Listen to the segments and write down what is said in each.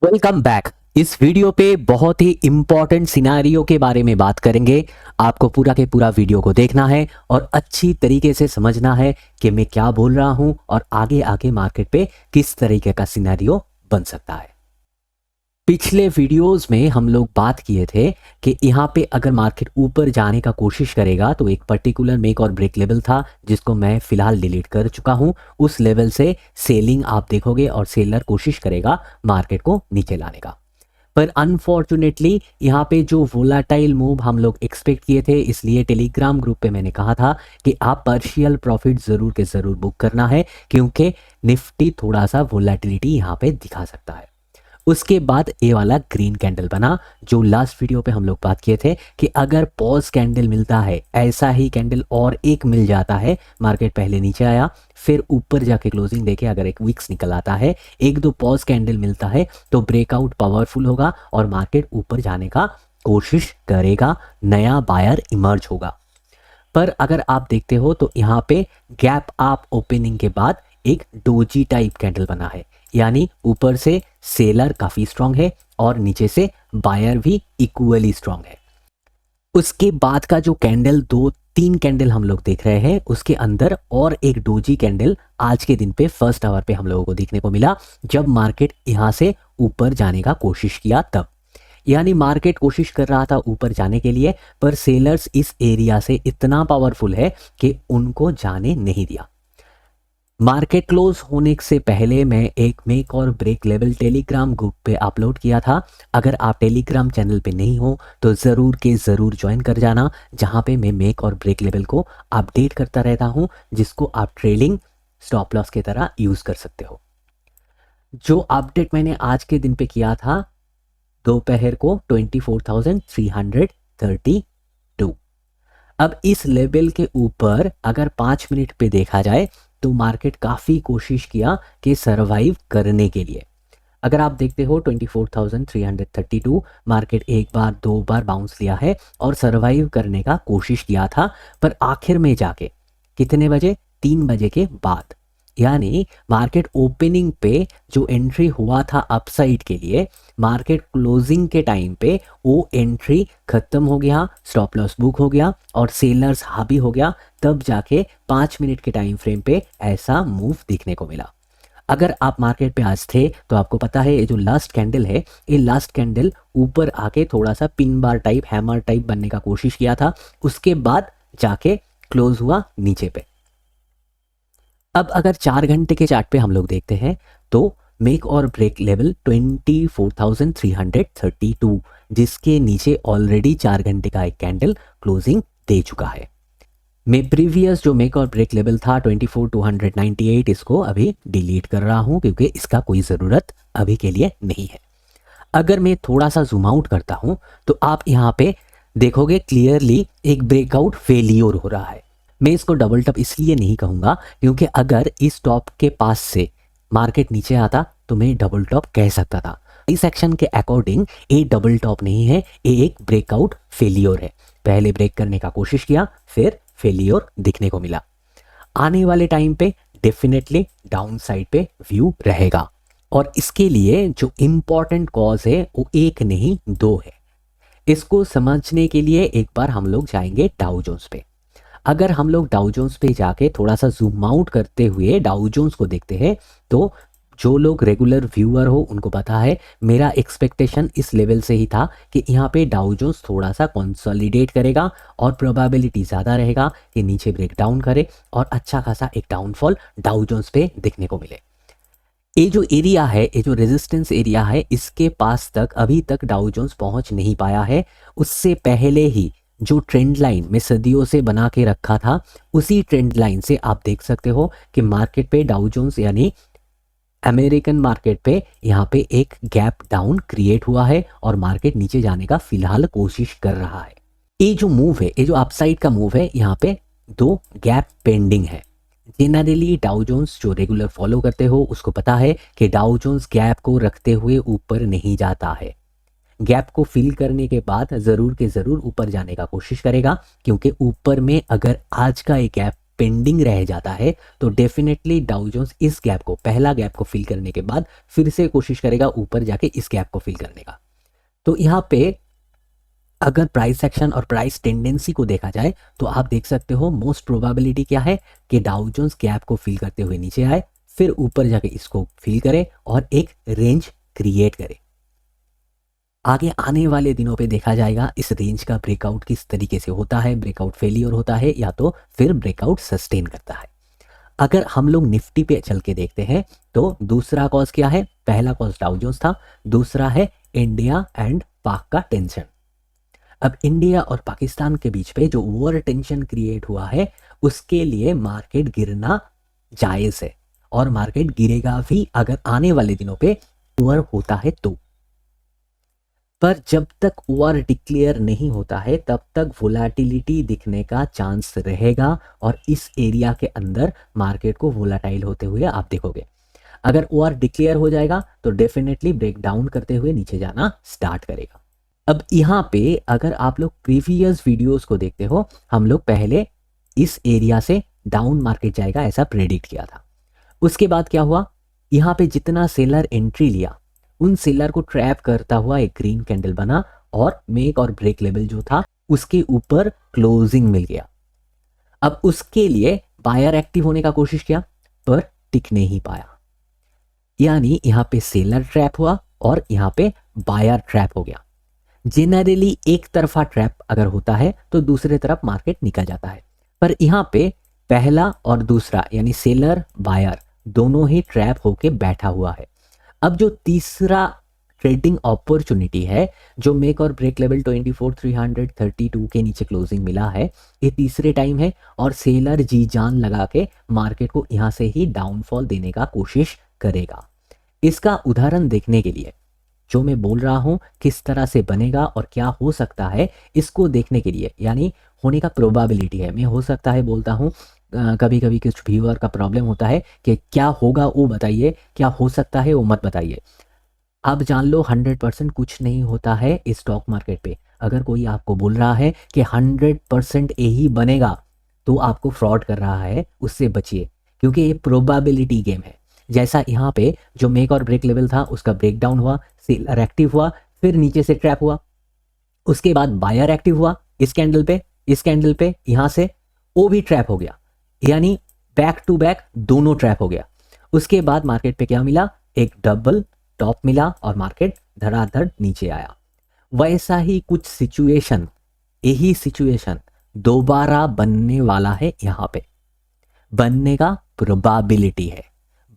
Welcome back. इस video पे बहुत ही इंपॉर्टेंट सिनारियो के बारे में बात करेंगे। आपको पूरा के पूरा वीडियो को देखना है और अच्छी तरीके से समझना है कि मैं क्या बोल रहा हूं और आगे आगे मार्केट पे किस तरीके का सिनारियो बन सकता है। पिछले वीडियोस में हम लोग बात किए थे कि यहाँ पे अगर मार्केट ऊपर जाने का कोशिश करेगा तो एक पर्टिकुलर मेक और ब्रेक लेवल था जिसको मैं फिलहाल डिलीट कर चुका हूँ। उस लेवल से सेलिंग आप देखोगे और सेलर कोशिश करेगा मार्केट को नीचे लाने का। पर अनफॉर्चुनेटली यहाँ पे जो वोलाटाइल मूव हम लोग एक्सपेक्ट किए थे, इसलिए टेलीग्राम ग्रुप पे मैंने कहा था कि आप पार्शियल प्रॉफिट ज़रूर के ज़रूर बुक करना है क्योंकि निफ्टी थोड़ा सा वोलाटिलिटी यहाँ पे दिखा सकता है। उसके बाद ये वाला ग्रीन कैंडल बना जो लास्ट वीडियो पे हम लोग बात किए थे कि अगर पॉज कैंडल मिलता है, ऐसा ही कैंडल और एक मिल जाता है, मार्केट पहले नीचे आया फिर ऊपर जाके क्लोजिंग देके अगर एक विक्स निकल आता है, एक दो पॉज कैंडल मिलता है तो ब्रेकआउट पावरफुल होगा और मार्केट ऊपर जाने का कोशिश करेगा, नया बायर इमर्ज होगा। पर अगर आप देखते हो तो यहाँ पे गैप अप ओपनिंग के बाद एक डोजी टाइप कैंडल बना है, यानी ऊपर से सेलर काफी स्ट्रांग है और नीचे से बायर भी इक्वली स्ट्रांग है। उसके बाद का जो कैंडल, दो तीन कैंडल हम लोग देख रहे हैं, उसके अंदर और एक डोजी कैंडल आज के दिन पे फर्स्ट आवर पे हम लोगों को देखने को मिला जब मार्केट यहां से ऊपर जाने का कोशिश किया तब। यानी मार्केट कोशिश कर रहा था ऊपर जाने के लिए पर सेलर्स इस एरिया से इतना पावरफुल है कि उनको जाने नहीं दिया। मार्केट क्लोज होने से पहले मैं एक मेक और ब्रेक लेवल टेलीग्राम ग्रुप पे अपलोड किया था। अगर आप टेलीग्राम चैनल पे नहीं हो तो ज़रूर के ज़रूर ज्वाइन कर जाना, जहाँ पे मैं मेक और ब्रेक लेवल को अपडेट करता रहता हूँ जिसको आप ट्रेलिंग स्टॉप लॉस की तरह यूज़ कर सकते हो। जो अपडेट मैंने आज के दिन पे किया था दोपहर को 24,332। अब इस लेवल के ऊपर अगर 5 मिनट पे देखा जाए तो मार्केट काफ़ी कोशिश किया कि सरवाइव करने के लिए। अगर आप देखते हो 24,332 मार्केट एक बार दो बार बाउंस लिया है और सरवाइव करने का कोशिश किया था, पर आखिर में जाके कितने बजे, 3 बजे के बाद, यानी मार्केट ओपनिंग पे जो एंट्री हुआ था अपसाइड के लिए, मार्केट क्लोजिंग के टाइम पे वो एंट्री खत्म हो गया, स्टॉप लॉस बुक हो गया और सेलर्स हावी हो गया, तब जाके 5 मिनट के टाइम फ्रेम पे ऐसा मूव देखने को मिला। अगर आप मार्केट पे आज थे तो आपको पता है ये जो लास्ट कैंडल है, ये लास्ट कैंडल ऊपर आके थोड़ा सा pin bar type, hammer type बनने का कोशिश किया था, उसके बाद जाके क्लोज हुआ नीचे पे। अब अगर 4 घंटे के चार्ट पे हम लोग देखते हैं तो मेक और ब्रेक लेवल 24,332 जिसके ऑलरेडी ऑलरेडी 4 घंटे का एक कैंडल क्लोजिंग दे चुका है। मैं प्रीवियस जो मेक और ब्रेक लेवल था 24,298 इसको अभी डिलीट कर रहा हूं क्योंकि इसका कोई ज़रूरत अभी के लिए नहीं है। अगर मैं थोड़ा सा जूम आउट करता हूं तो आप यहाँ पे देखोगे क्लियरली एक ब्रेकआउट फेलियर हो रहा है। मैं इसको डबल टॉप इसलिए नहीं कहूँगा क्योंकि अगर इस टॉप के पास से मार्केट नीचे आता तो मैं डबल टॉप कह सकता था। इस सेक्शन के अकॉर्डिंग ये डबल टॉप नहीं है, ये एक ब्रेकआउट फेलियर है। पहले ब्रेक करने का कोशिश किया फिर फेलियर दिखने को मिला। आने वाले टाइम पे डेफिनेटली डाउन साइड पे व्यू रहेगा और इसके लिए जो इम्पॉर्टेंट कॉज है वो एक नहीं दो है। इसको समझने के लिए एक बार हम लोग जाएंगे डाउ जोन्स पे। अगर हम लोग डाउ जोन्स पे जाके थोड़ा सा जूम आउट करते हुए डाउ जोन्स को देखते हैं तो जो लोग रेगुलर व्यूअर हो उनको पता है मेरा एक्सपेक्टेशन इस लेवल से ही था कि यहाँ पे डाउ जोन्स थोड़ा सा कंसोलिडेट करेगा और प्रोबेबिलिटी ज़्यादा रहेगा कि नीचे ब्रेक डाउन करे और अच्छा खासा एक डाउनफॉल डाउ जोन्स पे देखने को मिले। ये जो एरिया है, ये जो रेजिस्टेंस एरिया है, इसके पास तक अभी तक डाउ जोन्स पहुँच नहीं पाया है। उससे पहले ही जो ट्रेंड लाइन में सदियों से बना के रखा था, उसी ट्रेंड लाइन से आप देख सकते हो कि मार्केट पे डाउ जोन्स यानी अमेरिकन मार्केट पे यहाँ पे एक गैप डाउन क्रिएट हुआ है और मार्केट नीचे जाने का फिलहाल कोशिश कर रहा है। ये जो मूव है, ये जो अपसाइड का मूव है, यहाँ पे दो गैप पेंडिंग है। जनरली डाउ जोन्स जो रेगुलर फॉलो करते हो उसको पता है कि डाउ जोन्स गैप को रखते हुए ऊपर नहीं जाता है। गैप को फिल करने के बाद ज़रूर के ज़रूर ऊपर जाने का कोशिश करेगा क्योंकि ऊपर में अगर आज का एक गैप पेंडिंग रह जाता है तो डेफिनेटली डाउ जोन्स इस गैप को, पहला गैप को फिल करने के बाद फिर से कोशिश करेगा ऊपर जाके इस गैप को फिल करने का। तो यहाँ पे अगर प्राइस एक्शन और प्राइस टेंडेंसी को देखा जाए तो आप देख सकते हो मोस्ट प्रोबेबिलिटी क्या है कि डाउ जोन्स गैप को फिल करते हुए नीचे आए, फिर ऊपर जाके इसको फिल करे और एक रेंज क्रिएट करे। आगे आने वाले दिनों पे देखा जाएगा इस रेंज का ब्रेकआउट किस तरीके से होता है, ब्रेकआउट फेलियर होता है या तो फिर ब्रेकआउट सस्टेन करता है। अगर हम लोग निफ्टी पे चल के देखते हैं तो दूसरा कॉज क्या है, पहला कॉज डाउ जोन्स था, दूसरा है इंडिया एंड पाक का टेंशन। अब इंडिया और पाकिस्तान के बीच पे जो वॉर टेंशन क्रिएट हुआ है उसके लिए मार्केट गिरना जायज है और मार्केट गिरेगा भी अगर आने वाले दिनों पे वॉर होता है तो। पर जब तक वॉर डिक्लेयर नहीं होता है तब तक वोलेटिलिटी दिखने का चांस रहेगा और इस एरिया के अंदर मार्केट को वोलेटाइल होते हुए आप देखोगे। अगर वॉर डिक्लेयर हो जाएगा तो डेफिनेटली ब्रेक डाउन करते हुए नीचे जाना स्टार्ट करेगा। अब यहाँ पे अगर आप लोग प्रीवियस वीडियोस को देखते हो, हम लोग पहले इस एरिया से डाउन मार्केट जाएगा ऐसा प्रेडिक्ट किया था। उसके बाद क्या हुआ, यहाँ पे जितना सेलर एंट्री लिया उन सेलर को ट्रैप करता हुआ एक ग्रीन कैंडल बना और मेक और ब्रेक लेवल जो था उसके ऊपर क्लोजिंग मिल गया। अब उसके लिए बायर एक्टिव होने का कोशिश किया पर टिक नहीं पाया, यानी यहाँ पे सेलर ट्रैप हुआ और यहाँ पे बायर ट्रैप हो गया। जेनरली एक तरफा ट्रैप अगर होता है तो दूसरे तरफ मार्केट निकल जाता है, पर यहाँ पे पहला और दूसरा यानी सेलर बायर दोनों ही ट्रैप होके बैठा हुआ है। अब जो तीसरा ट्रेडिंग अपॉर्चुनिटी है जो मेक और ब्रेक लेवल 24,332 के नीचे क्लोजिंग मिला है, ये तीसरे टाइम है और सेलर जी जान लगा के मार्केट को यहाँ से ही डाउनफॉल देने का कोशिश करेगा। इसका उदाहरण देखने के लिए जो मैं बोल रहा हूँ किस तरह से बनेगा और क्या हो सकता है इसको देखने के लिए, यानी होने का प्रोबेबिलिटी है। मैं हो सकता है बोलता हूँ, कभी कभी कुछ व्यूअर का प्रॉब्लम होता है कि क्या होगा वो बताइए, क्या हो सकता है वो मत बताइए। आप जान लो 100% कुछ नहीं होता है इस स्टॉक मार्केट पे। अगर कोई आपको बोल रहा है कि 100% यही बनेगा तो आपको फ्रॉड कर रहा है, उससे बचिए क्योंकि ये प्रोबेबिलिटी गेम है। जैसा यहाँ पे जो मेक और ब्रेक लेवल था उसका ब्रेक डाउन हुआ, सेलर एक्टिव हुआ, फिर नीचे से ट्रैप हुआ, उसके बाद बायर एक्टिव हुआ इस कैंडल पे यहाँ से वो भी ट्रैप हो गया, यानी बैक टू बैक दोनों ट्रैप हो गया। उसके बाद मार्केट पे क्या मिला, एक डबल टॉप मिला और मार्केट धड़ाधड़ नीचे आया। वैसा ही कुछ सिचुएशन, यही सिचुएशन दोबारा बनने वाला है। यहाँ पे बनने का प्रोबेबिलिटी है,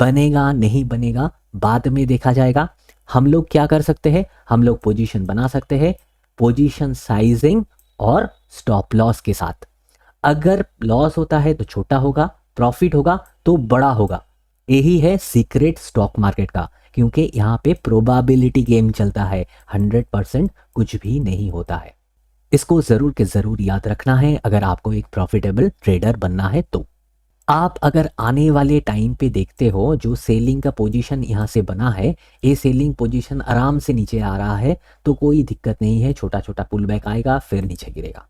बनेगा नहीं बनेगा बाद में देखा जाएगा। हम लोग क्या कर सकते हैं, हम लोग पोजीशन बना सकते हैं पोजीशन साइजिंग और स्टॉप लॉस के साथ। अगर लॉस होता है तो छोटा होगा, प्रॉफिट होगा तो बड़ा होगा। यही है सीक्रेट स्टॉक मार्केट का, क्योंकि यहाँ पे प्रोबेबिलिटी गेम चलता है, 100% कुछ भी नहीं होता है। इसको जरूर के जरूर याद रखना है अगर आपको एक प्रॉफिटेबल ट्रेडर बनना है तो। आप अगर आने वाले टाइम पे देखते हो जो सेलिंग का पोजीशन यहाँ से बना है, ये सेलिंग पोजीशन आराम से नीचे आ रहा है तो कोई दिक्कत नहीं है, छोटा छोटा पुल बैक आएगा फिर नीचे गिरेगा।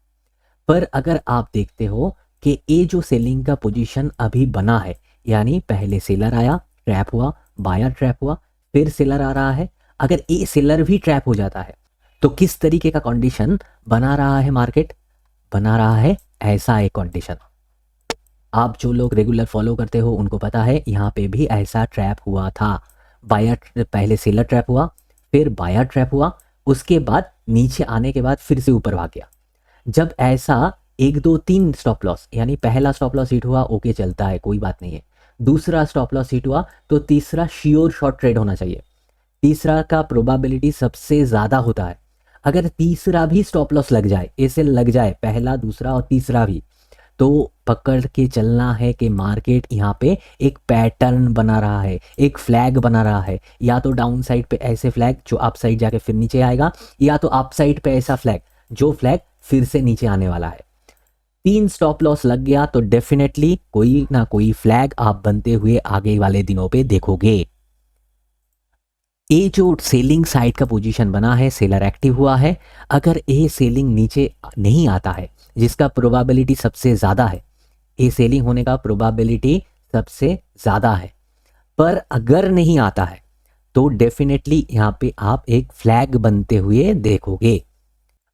पर अगर आप देखते हो कि ये जो सेलिंग का पोजीशन अभी बना है, यानी पहले सेलर आया ट्रैप हुआ, बायर ट्रैप हुआ, फिर सेलर आ रहा है, अगर ये सेलर भी ट्रैप हो जाता है तो किस तरीके का कंडीशन बना रहा है मार्केट, बना रहा है ऐसा एक कंडीशन। आप जो लोग रेगुलर फॉलो करते हो उनको पता है यहाँ पे भी ऐसा ट्रैप हुआ था। बायर पहले सेलर ट्रैप हुआ, फिर बायर ट्रैप हुआ, उसके बाद नीचे आने के बाद फिर से ऊपर भाग गया। जब ऐसा 1 2 3 स्टॉप लॉस, यानी पहला स्टॉप लॉस हिट हुआ ओके चलता है कोई बात नहीं है, दूसरा स्टॉप लॉस हिट हुआ तो तीसरा श्योर शॉर्ट ट्रेड होना चाहिए। तीसरा का प्रोबेबिलिटी सबसे ज़्यादा होता है। अगर तीसरा भी स्टॉप लॉस लग जाए, ऐसे लग जाए पहला दूसरा और तीसरा भी, तो पकड़ के चलना है कि मार्केट यहाँ पे एक पैटर्न बना रहा है, एक फ्लैग बना रहा है। या तो डाउन साइड पे ऐसे फ्लैग जो अप साइड जाके फिर नीचे आएगा, या तो अप साइड पे ऐसा फ्लैग जो फ्लैग फिर से नीचे आने वाला है। 3 स्टॉप लॉस लग गया तो डेफिनेटली कोई ना कोई फ्लैग आप बनते हुए आगे वाले दिनों पे देखोगे। ये जो सेलिंग साइड का पोजीशन बना है, सेलर एक्टिव हुआ है, अगर ये सेलिंग नीचे नहीं आता है जिसका प्रोबेबिलिटी सबसे ज़्यादा है, ये सेलिंग होने का प्रोबेबिलिटी सबसे ज़्यादा है। पर अगर नहीं आता है तो डेफिनेटली यहाँ पे आप एक फ्लैग बनते हुए देखोगे।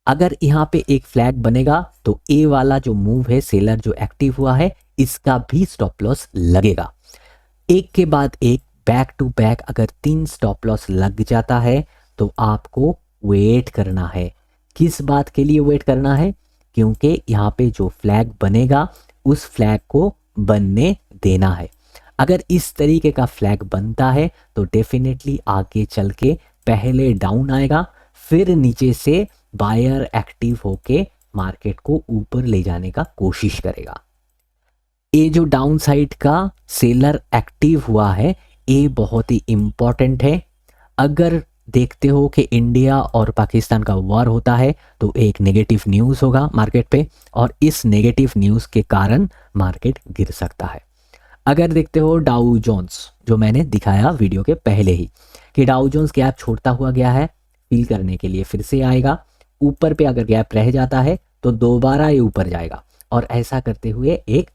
अगर यहाँ पे एक फ्लैग बनेगा तो ए वाला जो मूव है, सेलर जो एक्टिव हुआ है, इसका भी स्टॉप लॉस लगेगा। एक के बाद एक, बैक टू बैक अगर 3 स्टॉप लॉस लग जाता है तो आपको वेट करना है। किस बात के लिए वेट करना है? क्योंकि यहाँ पे जो फ्लैग बनेगा उस फ्लैग को बनने देना है। अगर इस तरीके का फ्लैग बनता है तो डेफिनेटली आगे चल के पहले डाउन आएगा, फिर नीचे से बायर एक्टिव होके मार्केट को ऊपर ले जाने का कोशिश करेगा। ये जो डाउन साइड का सेलर एक्टिव हुआ है, ये बहुत ही इंपॉर्टेंट है। अगर देखते हो कि इंडिया और पाकिस्तान का वॉर होता है तो एक नेगेटिव न्यूज़ होगा मार्केट पे, और इस नेगेटिव न्यूज़ के कारण मार्केट गिर सकता है। अगर देखते हो डाउ जोन्स, जो मैंने दिखाया वीडियो के पहले ही कि डाउ जोन्स गैप छोड़ता हुआ गया है, फील करने के लिए फिर से आएगा। ऊपर पे अगर गैप रह जाता है तो दोबारा ये ऊपर जाएगा और ऐसा करते हुए एक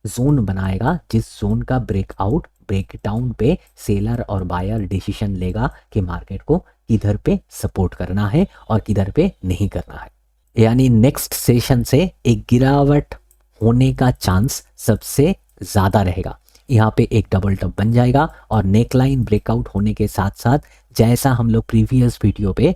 जोन बनाएगा, जिस जोन का ब्रेकआउट ब्रेकडाउन पे सेलर और बायर डिसीजन लेगा कि मार्केट को किधर पे सपोर्ट करना है और किधर पे नहीं करना है। यानी नेक्स्ट सेशन से एक गिरावट होने का चांस सबसे ज़्यादा रहेगा। यहाँ पे एक डबल टॉप बन जाएगा और नेकलाइन ब्रेकआउट होने के साथ साथ, जैसा हम लोग प्रीवियस वीडियो पे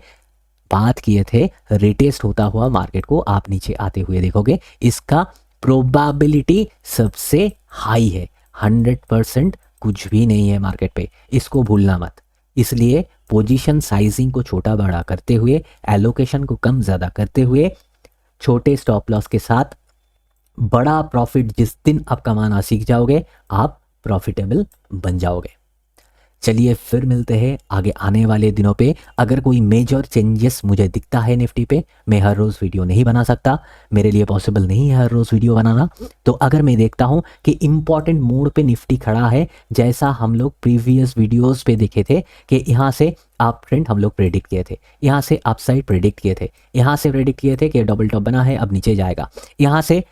बात किए थे, रिटेस्ट होता हुआ मार्केट को आप नीचे आते हुए देखोगे। इसका प्रोबेबिलिटी सबसे हाई है, 100% कुछ भी नहीं है मार्केट पे, इसको भूलना मत। इसलिए पोजीशन साइजिंग को छोटा बड़ा करते हुए, एलोकेशन को कम ज़्यादा करते हुए, छोटे स्टॉप लॉस के साथ बड़ा प्रॉफिट जिस दिन आप कमाना सीख जाओगे, आप प्रॉफिटेबल बन जाओगे। चलिए फिर मिलते हैं आगे आने वाले दिनों पे। अगर कोई मेजर चेंजेस मुझे दिखता है निफ्टी पे, मैं हर रोज़ वीडियो नहीं बना सकता, मेरे लिए पॉसिबल नहीं है हर रोज़ वीडियो बनाना। तो अगर मैं देखता हूँ कि इम्पॉर्टेंट मोड पे निफ्टी खड़ा है, जैसा हम लोग प्रीवियस वीडियोस पे देखे थे कि यहाँ से आप ट्रेंड हम लोग प्रेडिक्ट किए थे, यहाँ से अपसाइड प्रेडिक्ट किए थे, यहाँ से प्रेडिक्ट किए थे कि डबल टॉप बना है अब नीचे जाएगा, यहाँ से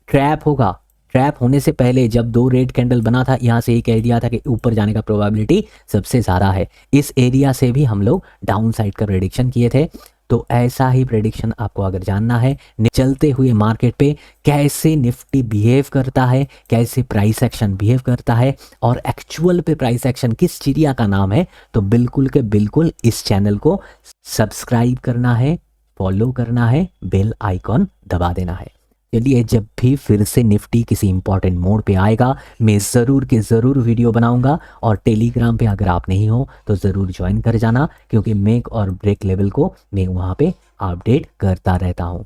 ट्रैप होगा। ट्रैप होने से पहले जब 2 रेड कैंडल बना था, यहाँ से ही कह दिया था कि ऊपर जाने का प्रोबेबिलिटी सबसे ज़्यादा है। इस एरिया से भी हम लोग डाउन साइड का प्रेडिक्शन किए थे। तो ऐसा ही प्रेडिक्शन आपको अगर जानना है, चलते हुए मार्केट पे कैसे निफ्टी बिहेव करता है, कैसे प्राइस एक्शन बिहेव करता है और एक्चुअल पे प्राइस एक्शन किस चिड़िया का नाम है, तो बिल्कुल के बिल्कुल इस चैनल को सब्सक्राइब करना है, फॉलो करना है, बेल आइकॉन दबा देना है। चलिए जब भी फिर से निफ्टी किसी इंपॉर्टेंट मोड पे आएगा, मैं ज़रूर के ज़रूर वीडियो बनाऊंगा। और टेलीग्राम पे अगर आप नहीं हो तो ज़रूर ज्वाइन कर जाना, क्योंकि मेक और ब्रेक लेवल को मैं वहाँ पे अपडेट करता रहता हूँ।